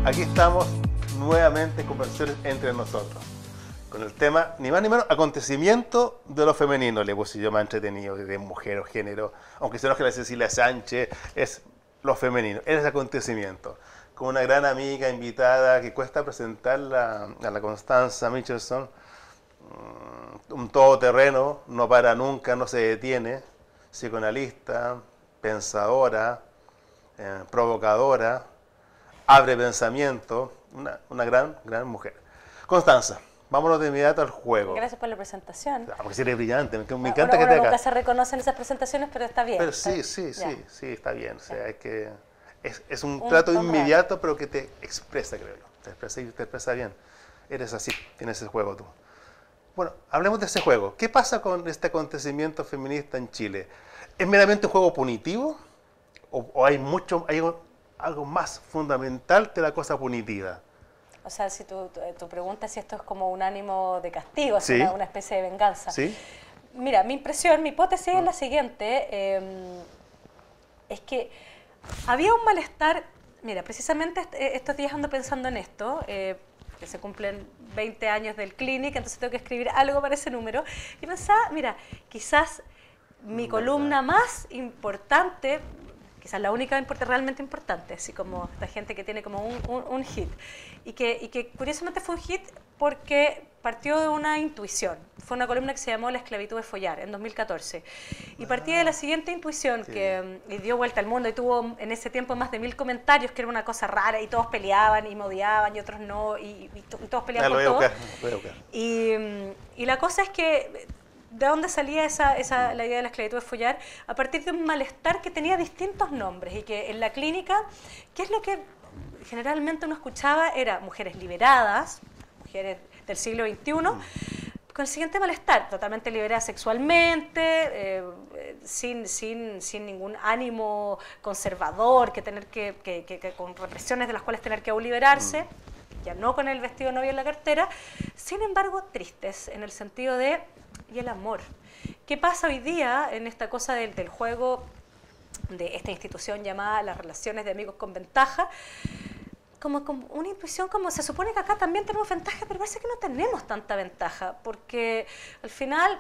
Aquí estamos nuevamente en conversaciones entre nosotros, con el tema, ni más ni menos, acontecimiento de lo femenino. Le puse yo más entretenido, de mujer o género, aunque se enoje la Cecilia Sánchez, es lo femenino, es ese acontecimiento. Con una gran amiga invitada que cuesta presentarla, a la Constanza Michelson, un todoterreno, no para nunca, no se detiene, psicoanalista, pensadora, provocadora, abre pensamiento, una gran mujer. Constanza, vámonos de inmediato al juego. Gracias por la presentación. Porque si eres brillante, me encanta que te hagas. Nunca se reconocen esas presentaciones, pero está bien. Pero sí, está bien. O sea, es un trato inmediato, pero que te expresa, creo yo. Te expresa bien. Eres así, tienes ese juego tú. Bueno, hablemos de ese juego. ¿Qué pasa con este acontecimiento feminista en Chile? ¿Es meramente un juego punitivo? ¿O hay algo más fundamental que la cosa punitiva? O sea, si tu pregunta es si esto es como un ánimo de castigo, ¿Sí? Una especie de venganza. ¿Sí? Mira, mi hipótesis es la siguiente, es que había un malestar, mira, precisamente estos días ando pensando en esto, que se cumplen 20 años del Clinic, entonces tengo que escribir algo para ese número, y pensaba, mira, quizás mi columna más importante, quizás la única realmente importante, así como esta gente que tiene como un hit, y que curiosamente fue un hit porque partió de una intuición. Fue una columna que se llamó La esclavitud de follar, en 2014. Y partía de la siguiente intuición, que dio vuelta al mundo y tuvo en ese tiempo más de 1000 comentarios, que era una cosa rara, y todos peleaban y me odiaban y otros no, y todos peleaban por todo. Y la cosa es que, ¿de dónde salía la idea de la esclavitud de follar? A partir de un malestar que tenía distintos nombres y que en la clínica, ¿qué es lo que generalmente uno escuchaba? Era mujeres liberadas, mujeres del siglo XXI, con el siguiente malestar, totalmente liberadas sexualmente, sin ningún ánimo conservador, con represiones de las cuales tener que liberarse, ya no con el vestido novio en la cartera, sin embargo tristes, en el sentido de, ¿y el amor? ¿Qué pasa hoy día en esta cosa del juego, de esta institución llamada las relaciones de amigos con ventaja? Como una intuición, como se supone que acá también tenemos ventaja, pero parece que no tenemos tanta ventaja, porque al final,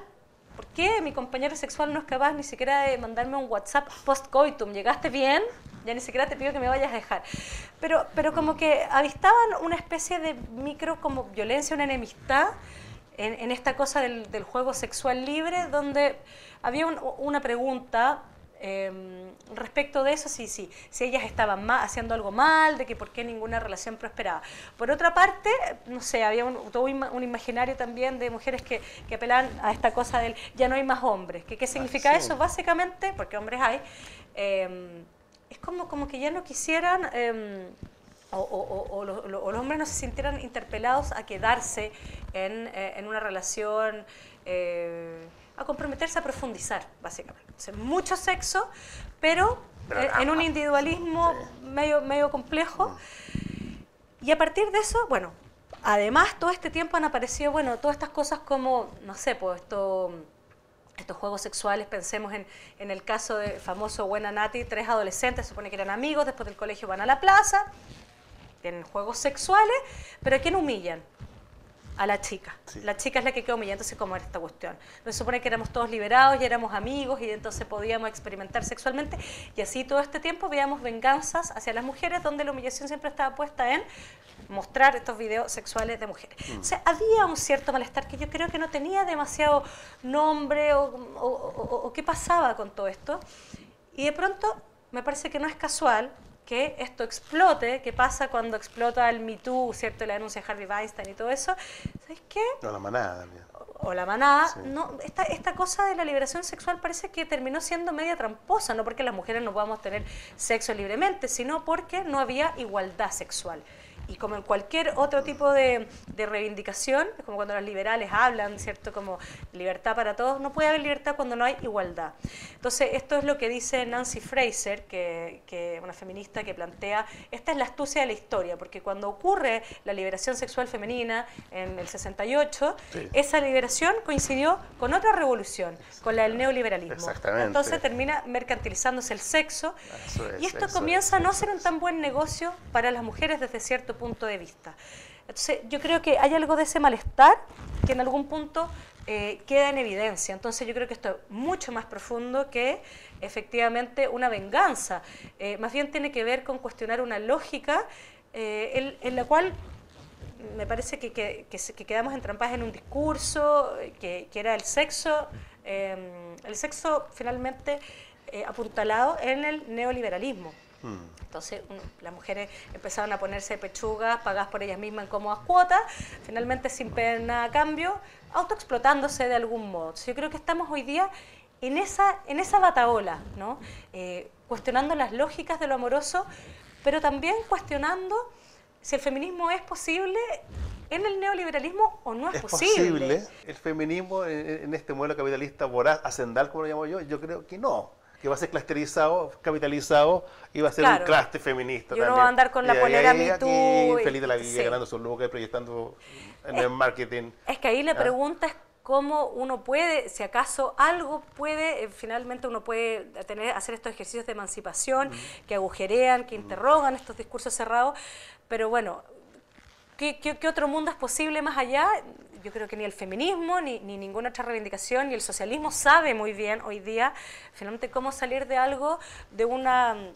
¿por qué mi compañero sexual no es capaz ni siquiera de mandarme un WhatsApp post-coitum? ¿Llegaste bien? Ya ni siquiera te pido que me vayas a dejar. Pero como que avistaban una especie de micro como violencia, una enemistad en esta cosa del juego sexual libre, donde había una pregunta respecto de eso, si ellas estaban haciendo algo mal, de que por qué ninguna relación prosperaba. Por otra parte, no sé, había todo un imaginario también de mujeres que apelaban a esta cosa del ya no hay más hombres. ¿Qué significa eso? Básicamente, porque hombres hay, es como que ya no quisieran, o los hombres no se sintieran interpelados a quedarse en una relación, a comprometerse a profundizar, básicamente. O sea, mucho sexo, pero en un individualismo medio complejo. Y a partir de eso, bueno, además todo este tiempo han aparecido, bueno, todas estas cosas como, no sé, pues estos juegos sexuales, pensemos en el caso del famoso Buena Nati, 3 adolescentes, se supone que eran amigos, después del colegio van a la plaza, tienen juegos sexuales, pero ¿a quién humillan? A la chica. Sí. La chica es la que queda humillada. Entonces, ¿cómo era esta cuestión? Nos supone que éramos todos liberados y éramos amigos y entonces podíamos experimentar sexualmente, y así todo este tiempo veíamos venganzas hacia las mujeres, donde la humillación siempre estaba puesta en mostrar estos videos sexuales de mujeres. O sea, había un cierto malestar que yo creo que no tenía demasiado nombre o qué pasaba con todo esto. Y de pronto me parece que no es casual que esto explote. ¿Qué pasa cuando explota el Me Too, ¿cierto? La denuncia de Harvey Weinstein y todo eso. ¿Sabes qué? O la manada también. O la manada. Sí. No, esta cosa de la liberación sexual parece que terminó siendo media tramposa, no porque las mujeres no podamos tener sexo libremente, sino porque no había igualdad sexual. Y como en cualquier otro tipo de reivindicación, es como cuando los liberales hablan, ¿cierto? Como libertad para todos, no puede haber libertad cuando no hay igualdad. Entonces, esto es lo que dice Nancy Fraser, que una feminista que plantea, esta es la astucia de la historia, porque cuando ocurre la liberación sexual femenina en el 68, sí, esa liberación coincidió con otra revolución, con la del neoliberalismo. Exactamente. Entonces termina mercantilizándose el sexo, y esto comienza a no ser un tan buen negocio para las mujeres desde cierto cierto punto de vista. Entonces, yo creo que hay algo de ese malestar que en algún punto queda en evidencia. Entonces, yo creo que esto es mucho más profundo que efectivamente una venganza. Más bien tiene que ver con cuestionar una lógica en la cual me parece que quedamos entrampadas en un discurso que era el sexo finalmente apuntalado en el neoliberalismo. Entonces las mujeres empezaron a ponerse pechugas pagadas por ellas mismas en cómodas cuotas, finalmente sin pedir nada a cambio, autoexplotándose de algún modo. Entonces, yo creo que estamos hoy día en esa batahola, ¿no? Cuestionando las lógicas de lo amoroso, pero también cuestionando si el feminismo es posible en el neoliberalismo o no es posible. El feminismo en este modelo capitalista voraz, hacendal, como lo llamo yo creo que no. Que va a ser clusterizado, capitalizado y va a ser un clúster feminista. Y uno va a andar con la polera Me Too. Feliz de la vida, ganando su lucas y proyectando en el marketing. Es que ahí la pregunta es cómo uno puede, si acaso algo puede, finalmente uno puede hacer estos ejercicios de emancipación que agujerean, que interrogan estos discursos cerrados, pero bueno, ¿qué otro mundo es posible más allá? Yo creo que ni el feminismo, ni ninguna otra reivindicación, ni el socialismo sabe muy bien hoy día finalmente cómo salir de algo,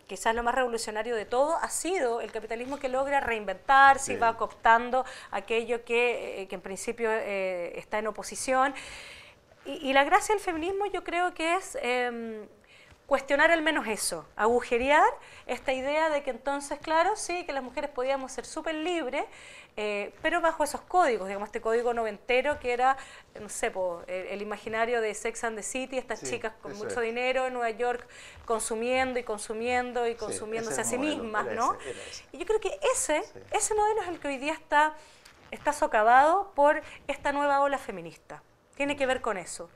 quizás lo más revolucionario de todo, ha sido el capitalismo que logra reinventarse y va cooptando aquello que en principio está en oposición. Y la gracia del feminismo yo creo que es cuestionar al menos eso, agujerear esta idea de que entonces, claro, sí, que las mujeres podíamos ser súper libres, pero bajo esos códigos, digamos, este código noventero que era, no sé, el imaginario de Sex and the City, estas chicas con mucho dinero en Nueva York consumiendo y consumiendo y consumiéndose a sí mismas, ¿no? Y yo creo que ese modelo es el que hoy día está socavado por esta nueva ola feminista. Tiene que ver con eso.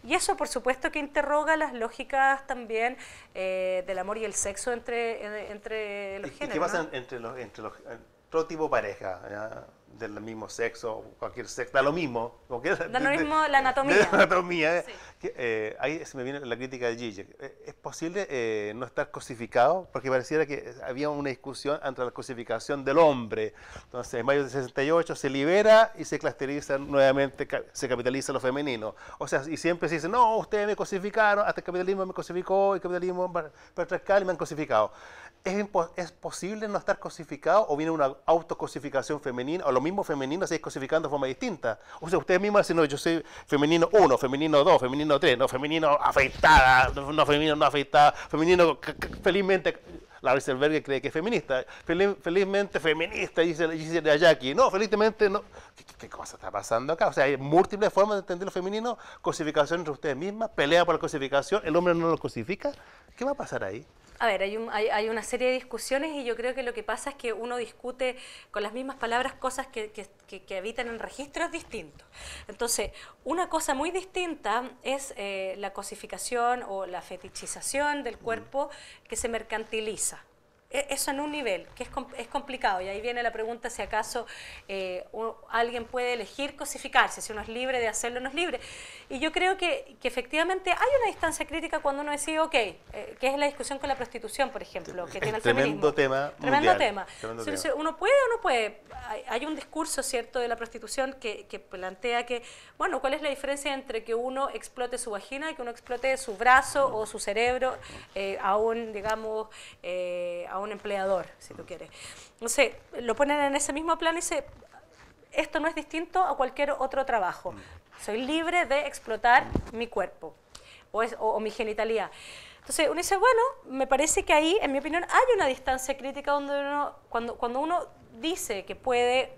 Y eso, por supuesto, que interroga las lógicas también del amor y el sexo entre los géneros. ¿Y qué pasa entre los todo tipo de pareja, ¿ya? Del mismo sexo, cualquier sexo, da lo mismo. Da lo mismo la anatomía. De la anatomía. Sí. Ahí se me viene la crítica de Zizek. ¿Es posible no estar cosificado? Porque pareciera que había una discusión entre la cosificación del hombre. Entonces, en mayo del 68 se libera y se clusteriza nuevamente, se capitaliza lo femenino. O sea, y siempre se dice, no, ustedes me cosificaron, hasta el capitalismo me cosificó, el capitalismo patriarcal y me han cosificado. ¿Es posible no estar cosificado o viene una autocosificación femenina o lo mismo femenino se es cosificando de forma distinta? O sea, ustedes mismos dicen, no, yo soy femenino 1, femenino 2, femenino 3, no, femenino afeitada, no femenino no afeitada, femenino felizmente, la Rieselberger cree que es feminista, felizmente feminista, dice de Ayaki, no, felizmente no. ¿Qué cosa está pasando acá? O sea, hay múltiples formas de entender lo femenino, cosificación entre ustedes mismas, pelea por la cosificación, el hombre no lo cosifica. ¿Qué va a pasar ahí? A ver, hay una serie de discusiones y yo creo que lo que pasa es que uno discute con las mismas palabras cosas que habitan en registros distintos. Entonces, una cosa muy distinta es la cosificación o la fetichización del cuerpo que se mercantiliza. Eso en un nivel, que es complicado, y ahí viene la pregunta si acaso alguien puede elegir cosificarse, si uno es libre de hacerlo o no es libre. Y yo creo que efectivamente hay una distancia crítica cuando uno decide, que es la discusión con la prostitución, por ejemplo, que tiene el feminismo. Tremendo tema. ¿Uno puede o no puede? Hay un discurso, ¿cierto?, de la prostitución que plantea que, bueno, ¿cuál es la diferencia entre que uno explote su vagina y que uno explote su brazo o su cerebro a un, digamos, a un empleador, si tú quieres? No sé, lo ponen en ese mismo plano y dice, esto no es distinto a cualquier otro trabajo. Soy libre de explotar mi cuerpo o mi genitalidad. Entonces uno dice, bueno, me parece que ahí, en mi opinión, hay una distancia crítica donde cuando uno dice que puede,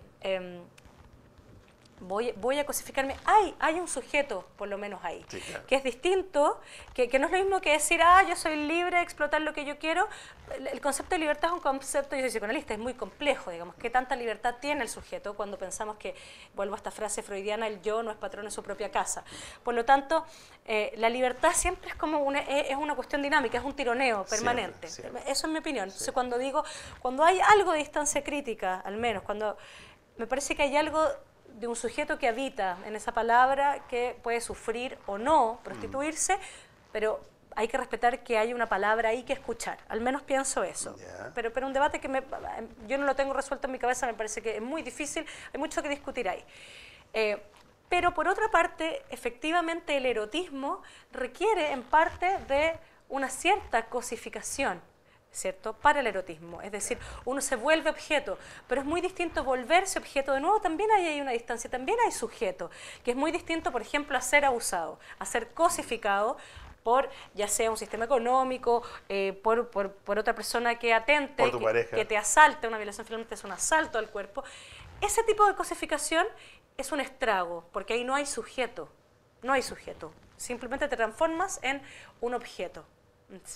voy a cosificarme, hay un sujeto, por lo menos ahí, sí, claro, que es distinto, que no es lo mismo que decir, yo soy libre de explotar lo que yo quiero. El concepto de libertad es un concepto, yo soy psicoanalista, es muy complejo, digamos, ¿qué tanta libertad tiene el sujeto cuando pensamos que, vuelvo a esta frase freudiana, el yo no es patrón en su propia casa? Por lo tanto, la libertad siempre es como es una cuestión dinámica, es un tironeo permanente. Siempre. Eso es mi opinión. Sí. Entonces, cuando hay algo de distancia crítica, al menos, cuando me parece que hay algo de un sujeto que habita en esa palabra que puede sufrir o no prostituirse, pero hay que respetar que hay una palabra ahí que escuchar, al menos pienso eso. Ya. Pero un debate que yo no lo tengo resuelto en mi cabeza, me parece que es muy difícil, hay mucho que discutir ahí. Pero por otra parte, efectivamente el erotismo requiere en parte de una cierta cosificación, ¿cierto? Para el erotismo, es decir, uno se vuelve objeto, pero es muy distinto volverse objeto. De nuevo, también hay una distancia, también hay sujeto, que es muy distinto, por ejemplo, a ser abusado, a ser cosificado por ya sea un sistema económico, por otra persona que atente, que te asalte. Una violación finalmente es un asalto al cuerpo. Ese tipo de cosificación es un estrago, porque ahí no hay sujeto, simplemente te transformas en un objeto,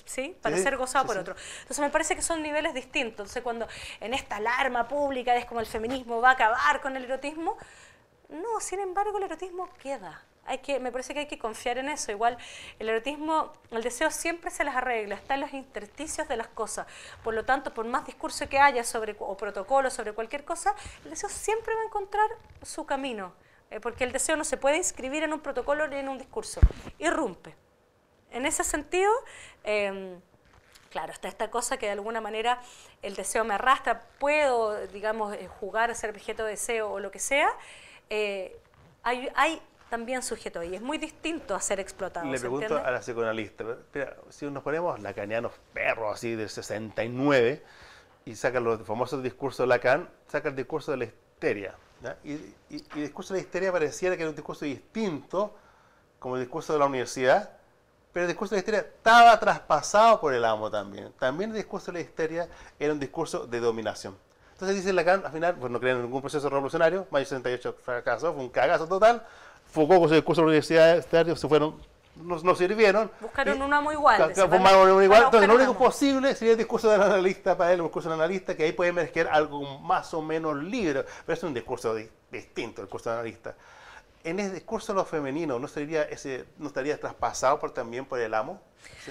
¿sí? Para ser gozado por otro. Entonces me parece que son niveles distintos. Entonces cuando en esta alarma pública es como el feminismo va a acabar con el erotismo, no, sin embargo el erotismo queda. Me parece que hay que confiar en eso. Igual el erotismo, el deseo siempre se las arregla, está en los intersticios de las cosas. Por lo tanto, por más discurso que haya o protocolo sobre cualquier cosa, el deseo siempre va a encontrar su camino, porque el deseo no se puede inscribir en un protocolo ni en un discurso, irrumpe. En ese sentido, claro, está esta cosa que de alguna manera el deseo me arrastra, puedo, digamos, jugar a ser objeto de deseo o lo que sea, hay también sujeto ahí. Es muy distinto a ser explotado. Le pregunto a la psicoanalista, mira, si nos ponemos lacanianos perros así del 69 y sacan los famosos discursos de Lacan, saca el discurso de la histeria. ¿Ya? Y el discurso de la histeria pareciera que era un discurso distinto, como el discurso de la universidad, pero el discurso de la histeria estaba traspasado por el amo también. También el discurso de la histeria era un discurso de dominación. Entonces dice Lacan, al final, pues no creen en ningún proceso revolucionario, mayo 68 fracasó, fue un cagazo total. Foucault con su discurso de la universidad se fueron, no sirvieron. Buscaron un amo igual. Entonces lo único posible sería el discurso del analista para él, un discurso del analista, que ahí puede emerger algo más o menos libre, pero es un discurso distinto, el discurso del analista. En el discurso de lo femenino, ¿no estaría traspasado también por el amo? ¿Sí?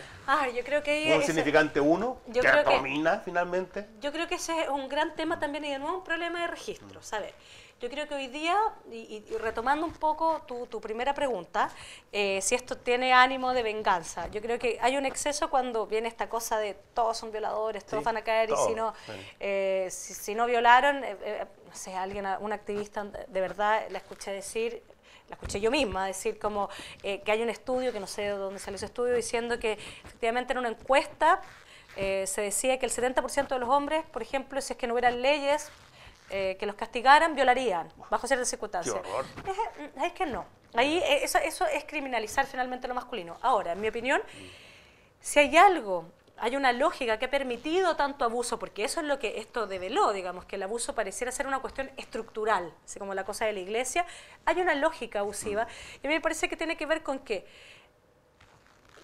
Yo creo que un significante uno que domina finalmente. Yo creo que ese es un gran tema también y de nuevo un problema de registro, ¿sabes? Yo creo que hoy día, y retomando un poco tu primera pregunta, si esto tiene ánimo de venganza, yo creo que hay un exceso cuando viene esta cosa de todos son violadores, todos van a caer, y si no violaron, no sé, un activista de verdad la escuché yo misma decir como que hay un estudio, que no sé de dónde salió ese estudio, diciendo que efectivamente en una encuesta se decía que el 70% de los hombres, por ejemplo, si es que no hubieran leyes que los castigaran, violarían, bajo ciertas circunstancias. ¡Qué horror! Es que no. Ahí eso es criminalizar finalmente lo masculino. Ahora, en mi opinión, si hay una lógica que ha permitido tanto abuso, porque eso es lo que esto develó, digamos, que el abuso pareciera ser una cuestión estructural, así como la cosa de la iglesia, hay una lógica abusiva, y a mí me parece que tiene que ver con que,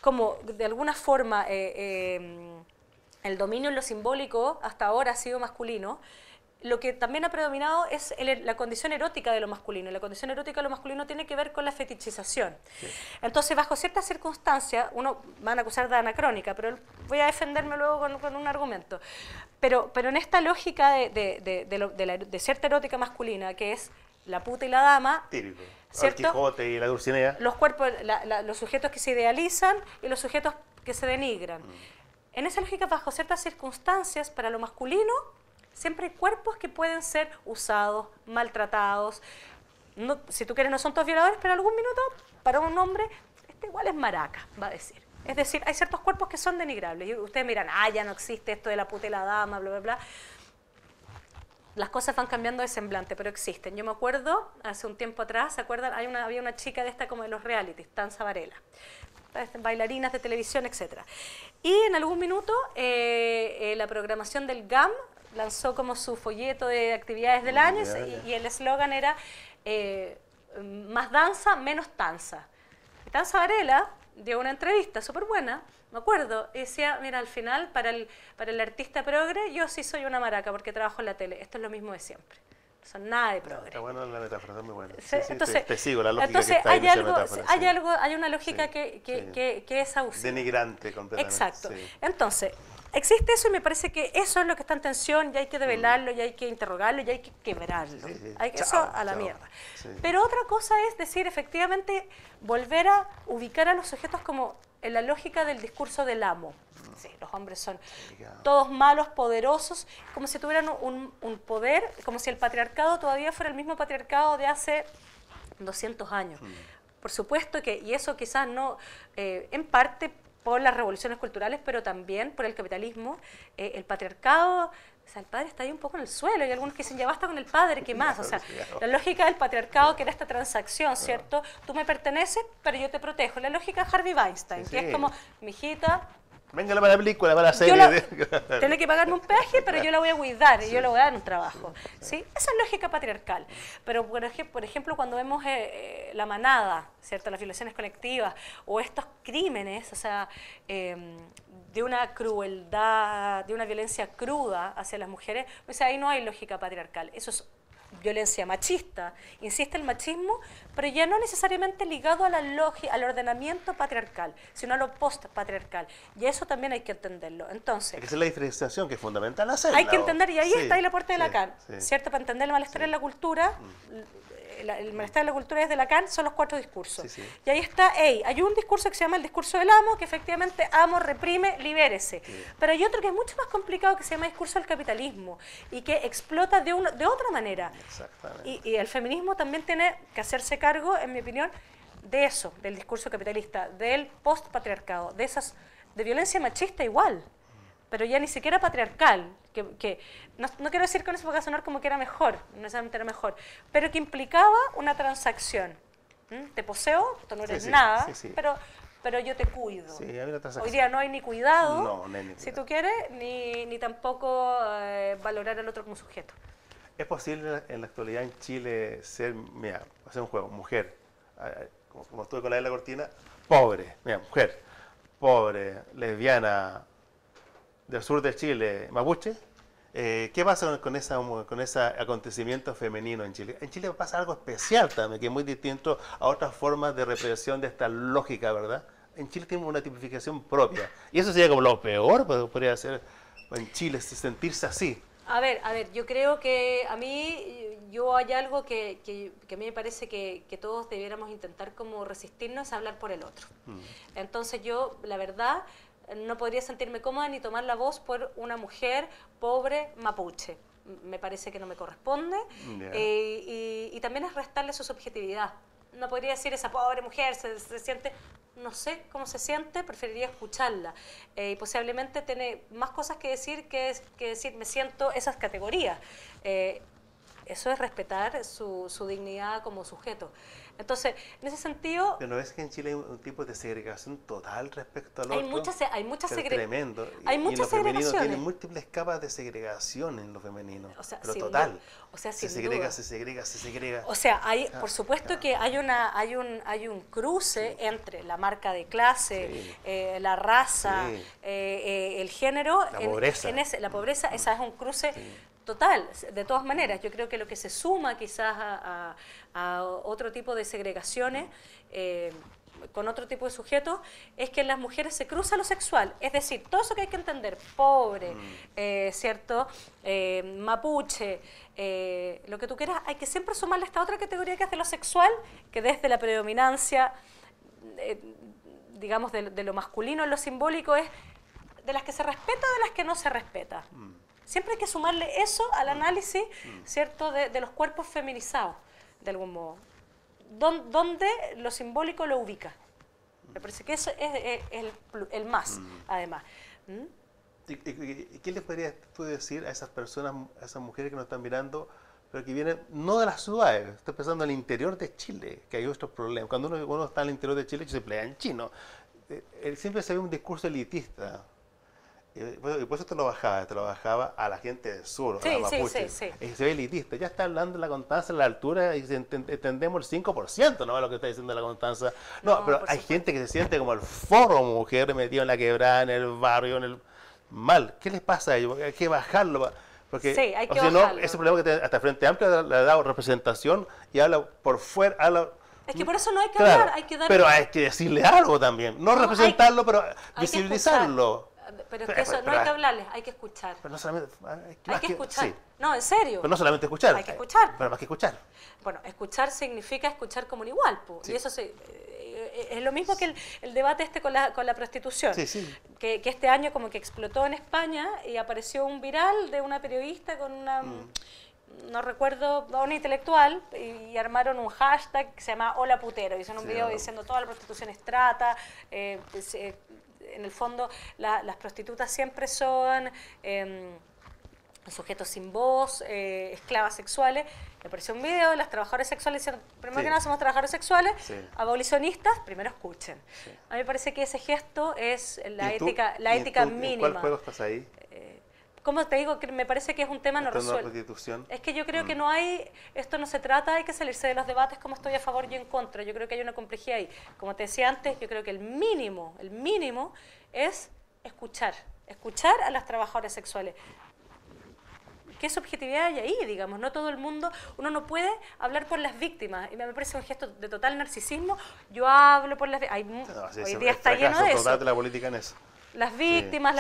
como de alguna forma el dominio en lo simbólico hasta ahora ha sido masculino, lo que también ha predominado es la condición erótica de lo masculino. Y la condición erótica de lo masculino tiene que ver con la fetichización. Sí. Entonces, bajo ciertas circunstancias, uno van a acusar de anacrónica, pero voy a defenderme luego con un argumento. Pero en esta lógica de cierta erótica masculina, que es la puta y la dama, típico. El Quijote y la Dulcinea. Los cuerpos, los sujetos que se idealizan y los sujetos que se denigran. En esa lógica, bajo ciertas circunstancias, para lo masculino, siempre hay cuerpos que pueden ser usados, maltratados. No, si tú quieres, no son todos violadores, pero algún minuto, para un hombre, igual es maraca, va a decir. Es decir, hay ciertos cuerpos que son denigrables. Y ustedes miran, ya no existe esto de la puta y la dama, bla, bla, bla. Las cosas van cambiando de semblante, pero existen. Yo me acuerdo, hace un tiempo atrás, ¿se acuerdan? Había una chica de esta como de los realities, Tanza Varela. Bailarinas de televisión, etc. Y en algún minuto, la programación del GAM lanzó como su folleto de actividades del año y el eslogan era más danza, menos tanza. Y Tanza Varela dio una entrevista súper buena, me acuerdo, y decía, mira, al final, para el artista progre, yo sí soy una maraca porque trabajo en la tele. Esto es lo mismo de siempre. No son nada de progre. Está buena la metáfora, está muy buena. Sí, entonces, te sigo la lógica entonces que está en esa metáfora. Hay una lógica que es abusiva. Denigrante completamente. Exacto. Sí. Entonces, existe eso y me parece que eso es lo que está en tensión y hay que develarlo y hay que interrogarlo y hay que quebrarlo. Eso a la mierda. Sí. Pero otra cosa es decir, efectivamente, volver a ubicar a los sujetos como en la lógica del discurso del amo. Sí, los hombres son todos malos, poderosos, como si tuvieran un poder, como si el patriarcado todavía fuera el mismo patriarcado de hace 200 años. Por supuesto que, y eso quizás no, en parte por las revoluciones culturales, pero también por el capitalismo, el patriarcado, o sea, el padre está ahí un poco en el suelo, y algunos que dicen, ya basta con el padre, ¿qué más? O sea, la lógica del patriarcado, que era esta transacción, ¿cierto? Tú me perteneces, pero yo te protejo. La lógica de Harvey Weinstein, que es como, mijita, venga para la película, para la serie. Tiene que pagarme un peaje, pero yo la voy a cuidar y yo le voy a dar un trabajo. ¿Sí? Esa es lógica patriarcal. Pero, por ejemplo, cuando vemos la manada, ¿cierto? Las violaciones colectivas o estos crímenes, o sea, de una crueldad, de una violencia cruda hacia las mujeres, o sea, ahí no hay lógica patriarcal. Eso es violencia machista, insiste el machismo, pero ya no necesariamente ligado a la lógica, al ordenamiento patriarcal, sino a lo post-patriarcal. Y eso también hay que entenderlo. Entonces, hay que hacer la diferenciación, que es fundamental hacerla. hay que entender, y ahí está ahí la puerta de Lacan, ¿cierto? Para entender el malestar en la cultura, el malestar en la cultura desde Lacan son los 4 discursos. Y ahí está, hay un discurso que se llama el discurso del amo, que efectivamente amo, reprime, libérese. Pero hay otro que es mucho más complicado, que se llama discurso del capitalismo, y que explota de otra manera. Y el feminismo también tiene que hacerse cargo, en mi opinión, de eso, del discurso capitalista, del post-patriarcado, de violencia machista igual, pero ya ni siquiera patriarcal, que no quiero decir con eso porque va a sonar como que era mejor, no necesariamente era mejor, pero que implicaba una transacción. Te poseo, tú no eres nada, pero yo te cuido. Hoy día no hay ni cuidado, si tú quieres, ni tampoco valorar al otro como sujeto. ¿Es posible en la actualidad en Chile hacer un juego, mujer, como estuve con la de la cortina, pobre, mujer, pobre, lesbiana, del sur de Chile, mapuche? ¿Qué pasa con ese acontecimiento femenino en Chile? En Chile pasa algo especial también, que es muy distinto a otras formas de represión de esta lógica, ¿verdad? En Chile tiene una tipificación propia. Y eso sería como lo peor, podría ser en Chile, sentirse así. A ver, yo creo que hay algo que a mí me parece que todos debiéramos intentar como resistirnos a hablar por el otro. Entonces yo, la verdad, no podría sentirme cómoda ni tomar la voz por una mujer pobre mapuche. Me parece que no me corresponde y también es restarle su subjetividad. No podría decir esa pobre mujer se siente, no sé cómo se siente, preferiría escucharla. Y posiblemente tiene más cosas que decir que decir me siento esas categorías. Eso es respetar su dignidad como sujeto. Entonces, en ese sentido... Pero ¿no es que en Chile hay un tipo de segregación total respecto al hay otro? Hay muchas segregaciones. Tremendo. Hay y muchas lo femenino segregaciones. tiene múltiples capas de segregación en lo femenino. O sea, pero total. O sea, se segrega. O sea, por supuesto que hay un cruce entre la marca de clase, la raza, el género. La pobreza. La pobreza, esa es un cruce total, de todas maneras. Yo creo que lo que se suma quizás a otro tipo de segregaciones, con otro tipo de sujetos, es que en las mujeres se cruza lo sexual. Es decir, todo eso que hay que entender, pobre, ¿cierto? Mapuche, lo que tú quieras, hay que siempre sumarle esta otra categoría que es de lo sexual, que desde la predominancia, digamos, de lo masculino en lo simbólico, es de las que se respeta o de las que no se respeta. Siempre hay que sumarle eso al análisis, ¿cierto?, de los cuerpos feminizados, de algún modo. ¿Dónde lo simbólico lo ubica? Me parece que eso es el más, además. ¿Y qué le podrías tú decir a esas personas, a esas mujeres que nos están mirando, pero que vienen no de las ciudades, estoy pensando en el interior de Chile, que hay otros problemas? Cuando uno está en el interior de Chile, se pelea en chino. Siempre se ve un discurso elitista. Y por eso te lo bajaba a la gente del sur, a la mapuche. Se ve elitista. Ya está hablando de la Constanza a la altura y entendemos el 5%, ¿no? Lo que está diciendo la Constanza. No, pero hay gente que se siente como el foro mujer metido en la quebrada, en el barrio, en el mal. ¿Qué les pasa a ellos? Hay que bajarlo. Porque, hay que bajarlo. Ese problema que hasta Frente Amplio le ha dado representación y habla por fuera, es que por eso no hay que hablar, hay que dar... Pero hay que decirle algo también. No representarlo, pero visibilizarlo. Pero es que eso no hay que hablarles, hay que escuchar. Pero no solamente... Hay que escuchar. Sí. No, en serio. Pero no solamente escuchar. Hay que escuchar. Pero más que escuchar. Bueno, escuchar significa escuchar como un igual. Y eso Es lo mismo que el debate este con la prostitución, Sí, sí. que este año como que explotó en España y apareció un viral de una periodista con una, no recuerdo, una intelectual, y armaron un hashtag que se llama Hola Putero, hicieron un video diciendo toda la prostitución es trata, en el fondo las prostitutas siempre son sujetos sin voz, esclavas sexuales. Me apareció un video de las trabajadoras sexuales diciendo, primero que nada somos trabajadores sexuales, abolicionistas, primero escuchen. A mí me parece que ese gesto es la ética mínima. ¿En cuál juego estás ahí? ¿Cómo te digo? Que me parece que es un tema no resuelto. Es que yo creo que no hay, esto no se trata, hay que salirse de los debates como estoy a favor y en contra. Yo creo que hay una complejidad ahí. Como te decía antes, yo creo que el mínimo es escuchar a las trabajadoras sexuales. ¿Qué subjetividad hay ahí, digamos? No todo el mundo, uno no puede hablar por las víctimas. Y me parece un gesto de total narcisismo. Yo hablo por las víctimas. Hoy día está lleno de eso. De la política en eso. Las víctimas,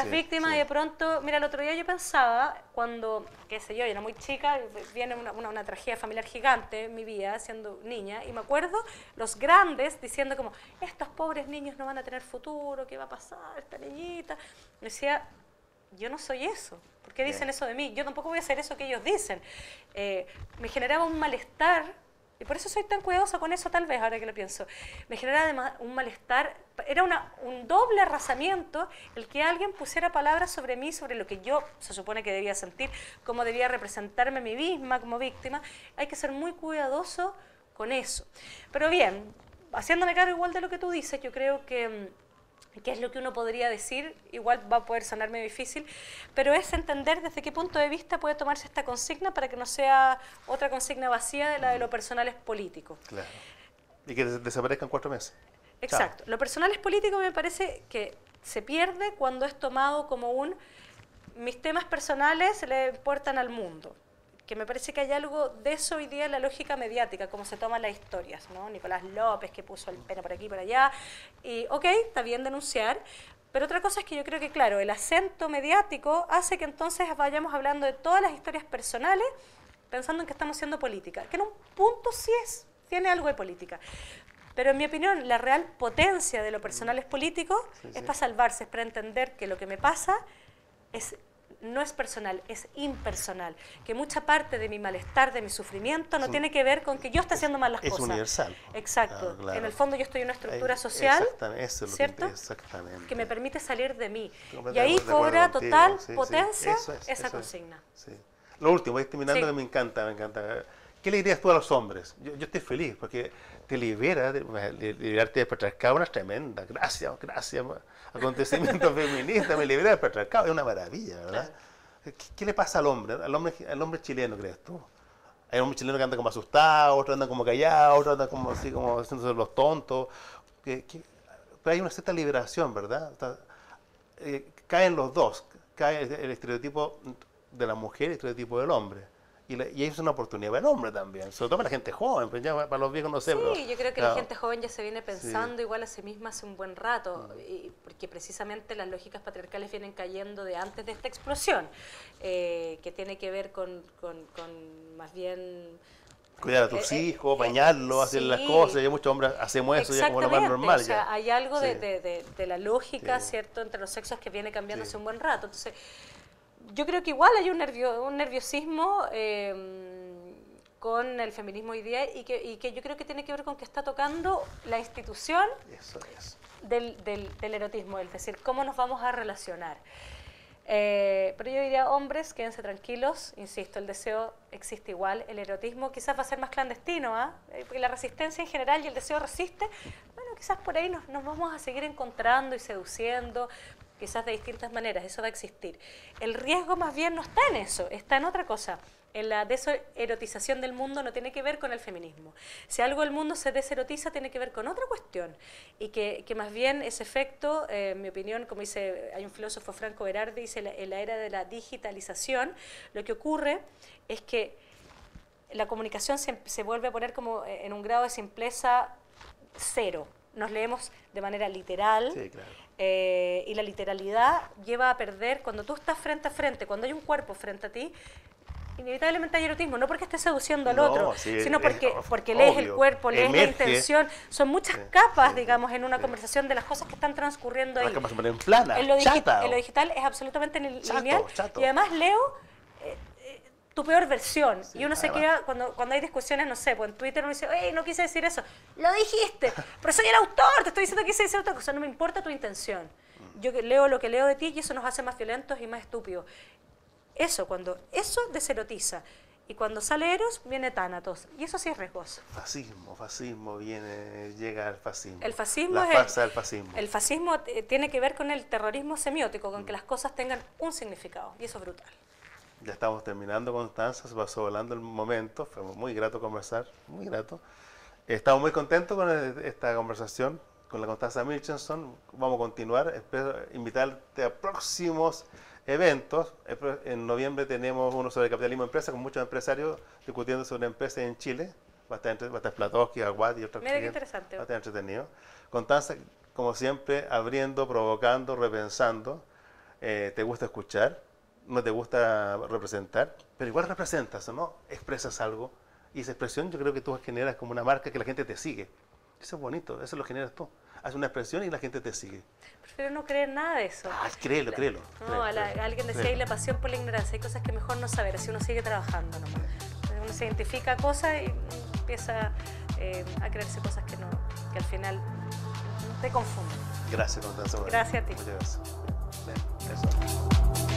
y de pronto, mira, el otro día yo pensaba, cuando, qué sé yo era muy chica, viene una tragedia familiar gigante en mi vida, siendo niña, y me acuerdo los grandes diciendo como, estos pobres niños no van a tener futuro, ¿qué va a pasar, esta niñita? Me decía, yo no soy eso. ¿Por qué dicen eso de mí? Yo tampoco voy a hacer eso que ellos dicen. Me generaba un malestar, y por eso soy tan cuidadosa con eso tal vez, ahora que lo pienso. Me generaba además un malestar, era un doble arrasamiento el que alguien pusiera palabras sobre mí, sobre lo que yo se supone que debía sentir, cómo debía representarme a mí misma como víctima. Hay que ser muy cuidadoso con eso. Pero bien, haciéndome cargo igual de lo que tú dices, yo creo que qué es lo que uno podría decir, igual va a poder sonar medio difícil, pero es entender desde qué punto de vista puede tomarse esta consigna para que no sea otra consigna vacía de la de lo personal es político. Claro. Y que desaparezcan 4 meses. Exacto. Chao. Lo personal es político me parece que se pierde cuando es tomado como mis temas personales le importan al mundo. Que me parece que hay algo de eso hoy día en la lógica mediática, como se toman las historias, ¿no? Nicolás López, que puso el pene por aquí y por allá, y ok, está bien denunciar, pero otra cosa es que yo creo que, claro, el acento mediático hace que entonces vayamos hablando de todas las historias personales, pensando en que estamos haciendo política, que en un punto sí tiene algo de política. Pero en mi opinión, la real potencia de lo personal es político, es para salvarse, es para entender que lo que me pasa no es personal, es impersonal. Que mucha parte de mi malestar, de mi sufrimiento, no tiene que ver con que yo esté haciendo mal las cosas. Es universal. Exacto. Claro. En el fondo yo estoy en una estructura social, eso es ¿cierto? Exactamente. Que me permite salir de mí. Y ahí cobra total potencia esa consigna. Sí. Lo último, voy terminando, que me encanta. ¿Qué le dirías tú a los hombres? Yo estoy feliz porque te liberarte del patriarcado es una tremenda. Gracias. Acontecimiento feminista, me liberé del patriarcado. Es una maravilla, ¿verdad? Claro. ¿Qué le pasa al hombre? Al hombre chileno, ¿crees tú? Hay hombres chilenos que andan como asustados, otros andan como callados, otros andan como así, como haciéndose los tontos. Pero hay una cierta liberación, ¿verdad? Caen los dos. Cae el estereotipo de la mujer y el estereotipo del hombre. Y es una oportunidad para el hombre también, sobre todo para la gente joven, pues ya para los viejos no sé. Sí, pero, yo creo que la gente joven ya se viene pensando igual a sí misma hace un buen rato, porque precisamente las lógicas patriarcales vienen cayendo de antes de esta explosión, que tiene que ver con más bien... Cuidar a tus hijos, bañarlos, hacer las cosas, ya muchos hombres hacemos eso ya como lo más normal. O sea, hay algo de la lógica, ¿cierto?, entre los sexos que viene cambiando hace un buen rato, entonces... Yo creo que igual hay un nerviosismo con el feminismo hoy día y que yo creo que tiene que ver con que está tocando la institución del erotismo, es decir, cómo nos vamos a relacionar. Pero yo diría, hombres, quédense tranquilos, insisto, el deseo existe igual, el erotismo quizás va a ser más clandestino, porque la resistencia en general y el deseo resiste, bueno, quizás por ahí nos vamos a seguir encontrando y seduciendo, quizás de distintas maneras, eso va a existir. El riesgo más bien no está en eso, está en otra cosa. En la deserotización del mundo no tiene que ver con el feminismo. Si algo el mundo se deserotiza, tiene que ver con otra cuestión. Y que más bien ese efecto, en mi opinión, como dice, hay un filósofo, Franco Berardi, dice, en la era de la digitalización, lo que ocurre es que la comunicación se vuelve a poner como en un grado de simpleza cero. Nos leemos de manera literal. Sí, claro. Y la literalidad lleva a perder, cuando tú estás frente a frente, cuando hay un cuerpo frente a ti, inevitablemente hay erotismo, no porque esté seduciendo al No, otro, sí, sino porque, es porque lees el obvio, cuerpo, lees la emerge. intención. Son muchas Sí, capas, sí, digamos, en una sí. conversación de las cosas que están transcurriendo Las ahí. capas se ponen planas, En lo, chata. en lo digital es absolutamente Chato, lineal. chato. Y además leo tu peor versión. Sí, Y uno se además. queda, cuando hay discusiones, no sé, pues en Twitter uno dice, ¡ey, no quise decir eso! ¡Lo dijiste! Pero soy el autor, te estoy diciendo que quise decir otra cosa. No me importa tu intención. Yo leo lo que leo de ti y eso nos hace más violentos y más estúpidos. Cuando eso deserotiza. Y cuando sale Eros, viene Tánatos. Y eso sí es riesgoso. Fascismo llega al fascismo. El fascismo La es farsa del fascismo. El fascismo tiene que ver con el terrorismo semiótico, con que las cosas tengan un significado. Y eso es brutal. Ya estamos terminando, Constanza, se pasó volando el momento, fue muy grato conversar, muy grato. Estamos muy contentos con esta conversación con la Constanza Michelson. Vamos a continuar, espero invitarte a próximos eventos. En noviembre tenemos uno sobre capitalismo de empresa con muchos empresarios discutiendo sobre empresas en Chile. Va a estar Platowski, Aguad y otros. Mira qué interesante. Va a estar entretenido. Constanza, como siempre, abriendo, provocando, repensando. Te gusta escuchar, no te gusta representar, pero igual representas, ¿no? Expresas algo. Y esa expresión yo creo que tú generas como una marca que la gente te sigue. Eso es bonito, eso lo generas tú. Haces una expresión y la gente te sigue. Prefiero no creer nada de eso. Créelo. No, alguien decía ahí la pasión por la ignorancia. Hay cosas que mejor no saber, así uno sigue trabajando nomás. Entonces uno se identifica cosas y empieza a creerse cosas que al final te confunden. Gracias, Constanza. Gracias a ti. Muchas gracias. Bien, eso.